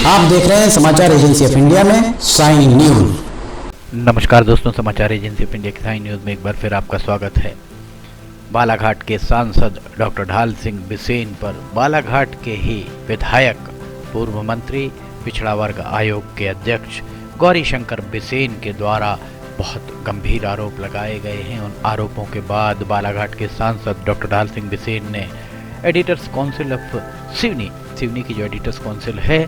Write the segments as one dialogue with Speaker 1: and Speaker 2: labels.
Speaker 1: आप देख रहे हैं समाचार एजेंसी ऑफ इंडिया में साइन न्यूज।
Speaker 2: नमस्कार दोस्तों, समाचार एजेंसी ऑफ इंडिया की साइन न्यूज में एक बार फिर आपका स्वागत है। बालाघाट के सांसद डॉक्टर ढाल सिंह बिसेन पर बालाघाट के ही विधायक, पूर्व मंत्री, पिछड़ा वर्ग आयोग के अध्यक्ष गौरी शंकर बिसेन के द्वारा बहुत गंभीर आरोप लगाए गए हैं। उन आरोपों के बाद बालाघाट के सांसद डॉक्टर ढाल सिंह बिसेन ने एडिटर्स काउंसिल ऑफ सिवनी की जो एडिटर्स काउंसिल है,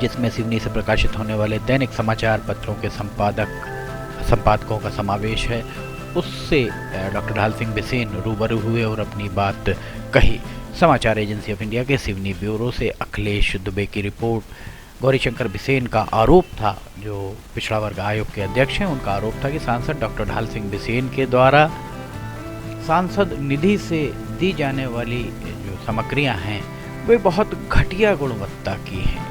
Speaker 2: जिसमें सिवनी से प्रकाशित होने वाले दैनिक समाचार पत्रों के संपादकों का समावेश है, उससे डॉक्टर ढाल सिंह बिसेन रूबरू हुए और अपनी बात कही। समाचार एजेंसी ऑफ इंडिया के सिवनी ब्यूरो से अखिलेश दुबे की रिपोर्ट। गौरी शंकर बिसेन का आरोप था, जो पिछड़ा वर्ग आयोग के अध्यक्ष हैं, उनका आरोप था कि सांसद डॉक्टर ढाल सिंह बिसेन के द्वारा सांसद निधि से दी जाने वाली जो सामग्रियां हैं वे बहुत घटिया गुणवत्ता की हैं।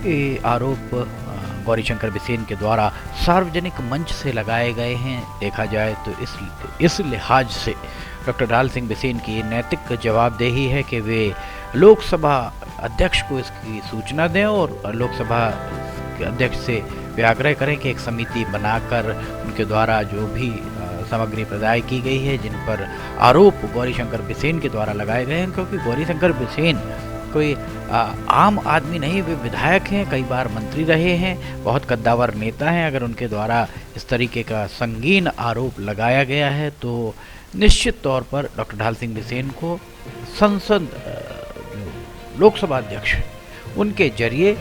Speaker 2: ये आरोप गौरी शंकर बिसेन के द्वारा सार्वजनिक मंच से लगाए गए हैं। देखा जाए तो इस लिहाज से डॉक्टर ढाल सिंह बिसेन की नैतिक जवाबदेही है कि वे लोकसभा अध्यक्ष को इसकी सूचना दें और लोकसभा के अध्यक्ष से वे आग्रह करें कि एक समिति बनाकर उनके द्वारा जो भी सामग्री प्रदाय की गई है, जिन पर आरोप गौरी शंकर बिसेन के द्वारा लगाए गए हैं, क्योंकि गौरी शंकर बिसेन कोई आम आदमी नहीं, वे विधायक हैं, कई बार मंत्री रहे हैं, बहुत कद्दावर नेता हैं। अगर उनके द्वारा इस तरीके का संगीन आरोप लगाया गया है तो निश्चित तौर पर डॉक्टर ढाल सिंह बिसेन को संसद लोकसभा अध्यक्ष उनके जरिए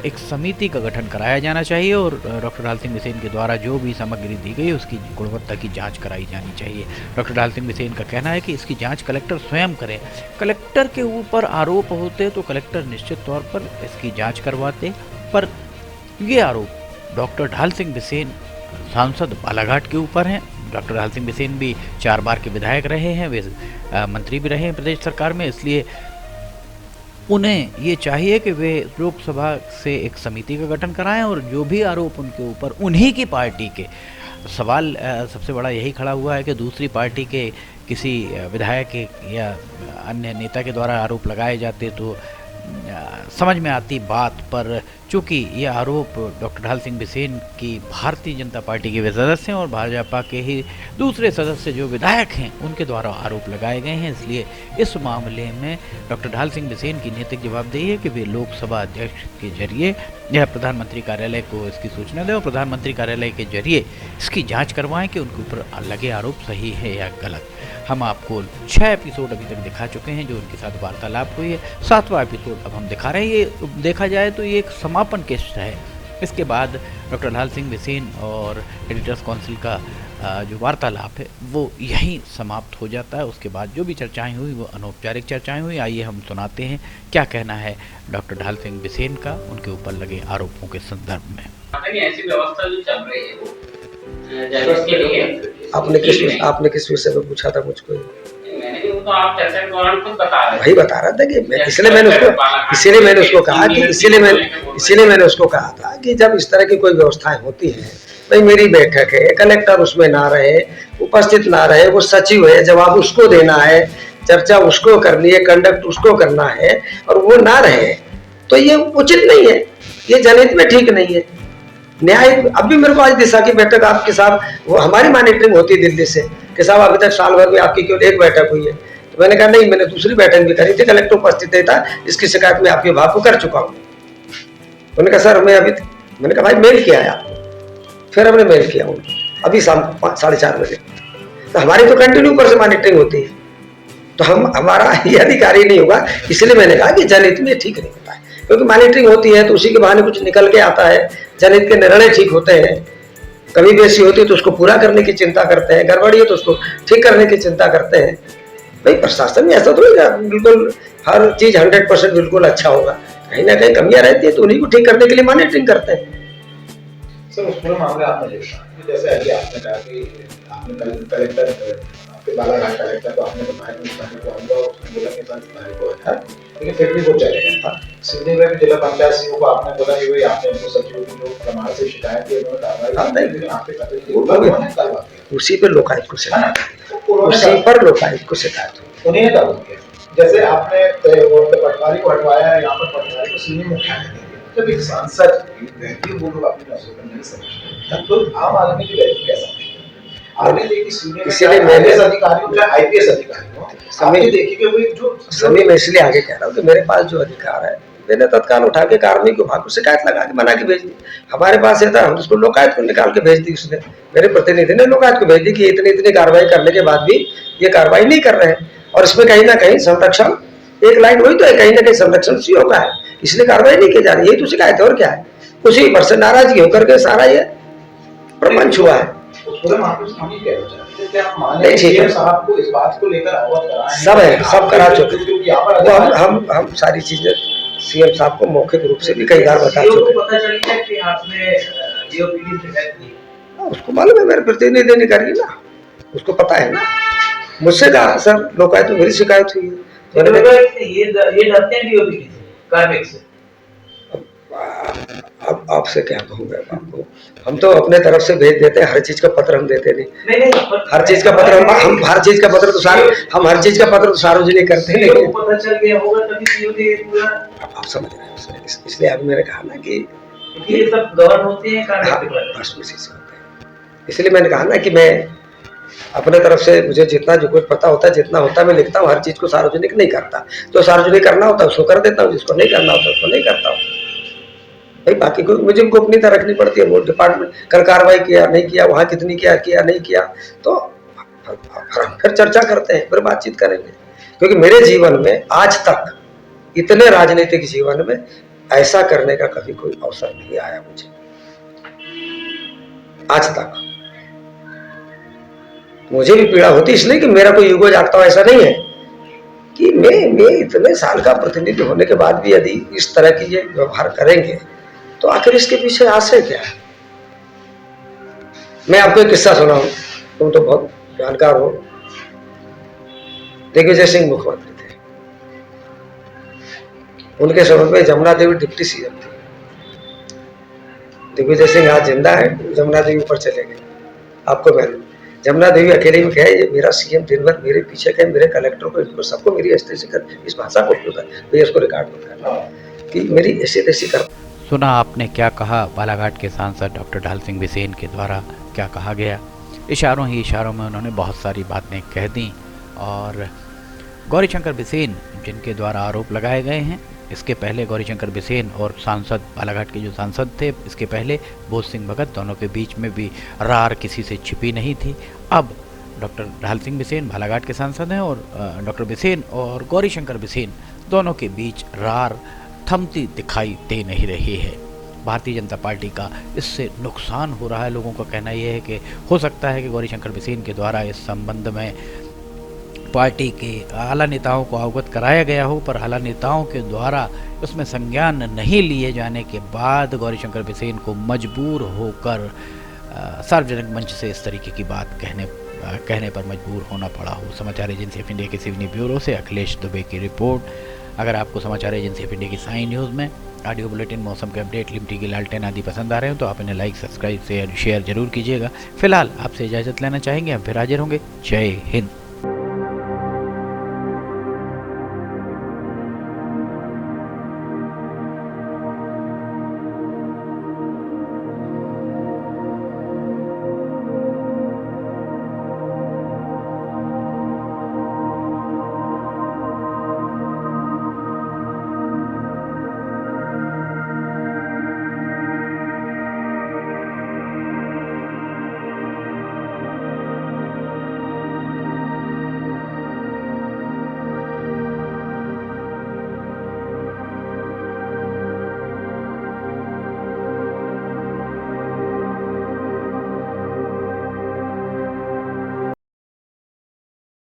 Speaker 2: एक समिति का गठन कराया जाना चाहिए और डॉक्टर ढाल सिंह बिसेन के द्वारा जो भी सामग्री दी गई उसकी गुणवत्ता की जांच कराई जानी चाहिए। डॉक्टर ढाल सिंह बिसेन का कहना है कि इसकी जांच कलेक्टर स्वयं करें। कलेक्टर के ऊपर आरोप होते तो कलेक्टर निश्चित तौर पर इसकी जांच करवाते, पर ये आरोप डॉक्टर ढाल सिंह बिसेन सांसद बालाघाट के ऊपर हैं। डॉक्टर ढाल सिंह बिसेन भी 4 बार के विधायक रहे हैं, वे मंत्री भी रहे हैं प्रदेश सरकार में, इसलिए उन्हें ये चाहिए कि वे लोकसभा से एक समिति का गठन कराएं और जो भी आरोप उनके ऊपर उन्हीं की पार्टी के, सवाल सबसे बड़ा यही खड़ा हुआ है कि दूसरी पार्टी के किसी विधायक या अन्य नेता के द्वारा आरोप लगाए जाते तो समझ में आती बात, पर चूँकि ये आरोप डॉक्टर ढाल सिंह बिसेन की भारतीय जनता पार्टी के वे सदस्य हैं और भाजपा के ही दूसरे सदस्य जो विधायक हैं उनके द्वारा आरोप लगाए गए हैं, इसलिए इस मामले में डॉक्टर ढाल सिंह बिसेन की नैतिक जवाबदेही है कि वे लोकसभा अध्यक्ष के जरिए यह प्रधानमंत्री कार्यालय को इसकी सूचना दें और प्रधानमंत्री कार्यालय के जरिए इसकी जाँच करवाएँ कि उनके ऊपर लगे आरोप सही है या गलत। हम आपको 6 एपिसोड अभी तक दिखा चुके हैं जो उनके साथ वार्तालाप हुई है। 7वां एपिसोड अब हम दिखा रहे हैं। ये देखा जाए तो ये एक समापन किस्त है। इसके बाद डॉक्टर ढाल सिंह बिसेन और एडिटर्स काउंसिल का जो वार्तालाप है वो यहीं समाप्त हो जाता है। उसके बाद जो भी चर्चाएं हुई वो अनौपचारिक चर्चाएं हुई। आइए हम सुनाते हैं क्या कहना है डॉक्टर ढाल सिंह बिसेन का उनके ऊपर लगे आरोपों के संदर्भ में।
Speaker 3: ऐसी व्यवस्था जो चल रही है वो
Speaker 4: आपने किस विषय में पूछा था मुझको?
Speaker 3: मैंने भी वो तो आप चर्चा के दौरान खुद बता रहे थे।
Speaker 4: वही बता रहा था कि इसीलिए मैंने उसको कहा था कि जब इस तरह की कोई व्यवस्थाएं होती हैं, भाई मेरी बैठक है, कलेक्टर उसमें ना रहे, उपस्थित ना रहे, वो सचिव है, जवाब उसको देना है, चर्चा उसको करनी है, कंडक्ट उसको करना है और वो ना रहे तो ये उचित नहीं है, ये जनहित में ठीक नहीं है। न्याय अब भी मेरे को आज दिशा की बैठक आपके साथ, वो हमारी मॉनिटरिंग होती है दिल्ली से कि साहब अभी तक साल भर में आपकी केवल 1 बैठक हुई है। तो मैंने कहा नहीं, मैंने दूसरी बैठक भी करी थी, कलेक्टर उपस्थित नहीं था, इसकी शिकायत मैं आपके विभाग को कर चुका हूँ। उन्होंने कहा सर मैंने कहा भाई मेल किया है आपको, फिर हमने मेल किया उनको अभी शाम 4:30 बजे। तो हमारी तो कंटिन्यू ऊपर से मॉनिटरिंग होती है, तो हमारा ये अधिकारी नहीं होगा, इसलिए मैंने कहा कि जनहित में ठीक नहीं होता है, क्योंकि मॉनिटरिंग होती है तो उसी के बहाने कुछ निकल के आता है, जनहित के निर्णय ठीक होते हैं। कभी भी ऐसी होती है तो उसको पूरा करने की चिंता करते हैं, गड़बड़ी है तो उसको ठीक करने की चिंता करते हैं। भाई प्रशासन में ऐसा थोड़ी बिल्कुल हर चीज 100% बिल्कुल अच्छा होगा, कहीं ना कहीं कमियां रहती है तो उन्हीं को ठीक करने के लिए मॉनिटरिंग करते हैं।
Speaker 5: सर उस पूरे मामले आपने देखा, जैसे अभी आपने कहा कि आपने कलेक्टर आपके बालाघाट कलेक्टर को आपने बताया कि को आऊंगा और बोला कि सर को है, लेकिन फिर भी वो चले गए। सिवनी में भी जिला पंचायत सीईओ को आपने बोला कि भाई आपने इनको सचिव की जो प्रमाण से शिकायत की उन्होंने कार्रवाई उसी पर लोकायुक्त को शिकायत, उसी पर लोकायुक्त को शिकायत उन्हीं ने कहा जैसे आपने पटवारी को हटवाया, यहाँ पर पटवारी को सीनियर मुख्यालय दे दिया। जब एक सांसद वैल्यू वो लोग अपनी नजर नहीं समझते, तो आम आदमी की वैल्यू क्या समझते? आगे देखिए सीनियर IAS अधिकारी हो चाहे IPS अधिकारी हो, आपने देखी कि वो जो
Speaker 4: समय मैं इसलिए आगे कह रहा हूँ कि मेरे पास जो अधिकार है मैंने तत्काल उठा के कार्मिक विभाग को शिकायत लगा के बना के भेज दी। हमारे पास ये था, हम उसको लोकायुक्त को निकाल के भेज दी। उसने, मेरे प्रतिनिधि ने लोकायुक्त को भेज दी कि इतनी कार्रवाई करने के बाद भी ये कार्रवाई नहीं कर रहे हैं, और इसमें कहीं ना कहीं संरक्षण, एक लाइन वही तो है, कहीं ना कहीं संरक्षण सी होगा है, इसलिए कार्रवाई नहीं की जा रही। यही तो शिकायत है, और क्या है। उसी पर से नाराजगी होकर के सारा ये प्रपंच हुआ है। नहीं ठीक है,
Speaker 5: साहब को इस बात को लेकर अवगत कराएं,
Speaker 4: सब है, सब करा चुके। वो हम सारी चीजें सीएम साहब को मौखिक रूप से भी कई बार बता चुके।
Speaker 3: पता चल गया कि आपने DOPD शिकायत की?
Speaker 4: उसको मालूम है, मेरे प्रतिनिधि ने करी ना, उसको पता है ना। मुझसे कहा सर लोकायुक्त में मेरी शिकायत हुई है।
Speaker 3: ये डरते हैं DOPD से, कार्मिक से।
Speaker 4: अब आपसे क्या कहूँगा आपको, हम तो अपने तरफ से भेज देते हैं, हर चीज का पत्र हम देते नहीं। हर चीज का पत्र हम हर चीज का पत्र तो हम हर चीज का पत्र तो सार्वजनिक करते हैं, लेकिन
Speaker 3: पता चल गया होगा तभी सीओ ने पूरा।
Speaker 4: आप समझ रहे हैं, इसलिए अभी मैंने कहा ना कि
Speaker 3: ये सब गवर्न होते हैं कार्मिक के
Speaker 4: बस उसी से होते हैं। इसलिए मैंने कहा ना कि मैं अपने तरफ से मुझे जितना जो कुछ पता होता है, जितना होता है मैं लिखता हूँ, हर चीज को सार्वजनिक नहीं करता। जो सार्वजनिक करना होता है उसको कर देता हूँ, जिसको नहीं करना होता उसको नहीं करता हूँ भाई। बाकी को मुझे गोपनीयता रखनी पड़ती है। वो डिपार्टमेंट कल कार्रवाई किया नहीं किया, वहां कितनी किया नहीं किया, तो फिर चर्चा करते हैं, फिर बातचीत करेंगे। क्योंकि मेरे जीवन में आज तक, इतने राजनीतिक जीवन में ऐसा करने का कभी कोई अवसर नहीं आया मुझे आज तक। मुझे भी पीड़ा होती इसलिए कि मेरा कोई ईगो जागता हो, ऐसा नहीं है कि मैं इतने साल का प्रतिनिधि होने के बाद भी यदि इस तरह की ये व्यवहार करेंगे तो आखिर इसके पीछे आशय क्या है। मैं आपको एक किस्सा सुनाऊं, तुम तो बहुत जानकार हो। दिग्विजय सिंह मुख्यमंत्री थे, उनके समय में जमुना देवी डिप्टी CM थी। दिग्विजय सिंह आज जिंदा है, जमुना देवी ऊपर चले गए। आपको मालूम, जमुना देवी अकेले में कहे ये मेरा CM दिन भर मेरे पीछे कहे, मेरे कलेक्टर को, इनको सबको मेरी ऐसे तैसी कर, इस भाषा को उपयोग कर भैया, इसको रिकॉर्ड मत करना कि मेरी ऐसी तैसी कर।
Speaker 2: सुना आपने क्या कहा, बालाघाट के सांसद डॉक्टर ढाल सिंह बिसेन के द्वारा क्या कहा गया। इशारों ही इशारों में उन्होंने बहुत सारी बातें कह दी। और गौरीशंकर बिसेन जिनके द्वारा आरोप लगाए गए हैं, इसके पहले गौरीशंकर बिसेन और सांसद, बालाघाट के जो सांसद थे, इसके पहले बोध सिंह भगत, दोनों के बीच में भी रार किसी से छिपी नहीं थी। अब डॉक्टर ढाल सिंह बिसेन बालाघाट के सांसद हैं और डॉक्टर बिसेन और गौरीशंकर बिसेन दोनों के बीच रार थमती दिखाई दे नहीं रही है। भारतीय जनता पार्टी का इससे नुकसान हो रहा है। लोगों का कहना यह है कि हो सकता है कि गौरीशंकर बिसेन के द्वारा इस संबंध में पार्टी के आला नेताओं को अवगत कराया गया हो, पर आला नेताओं के द्वारा उसमें संज्ञान नहीं लिए जाने के बाद गौरीशंकर बिसेन को मजबूर होकर सार्वजनिक मंच से इस तरीके की बात कहने पर मजबूर होना पड़ा हो। समाचार एजेंसी ऑफ इंडिया के सिवनी ब्यूरो से अखिलेश दुबे की रिपोर्ट। अगर आपको समाचार एजेंसी ऑफ इंडिया की साइन न्यूज़ में ऑडियो बुलेटिन, मौसम के अपडेट, लिमटी की लालटेन आदि पसंद आ रहे हो तो आप इन्हें लाइक, सब्सक्राइब, शेयर जरूर कीजिएगा। फिलहाल आपसे इजाज़त लेना चाहेंगे, हम फिर हाजिर होंगे। जय हिंद।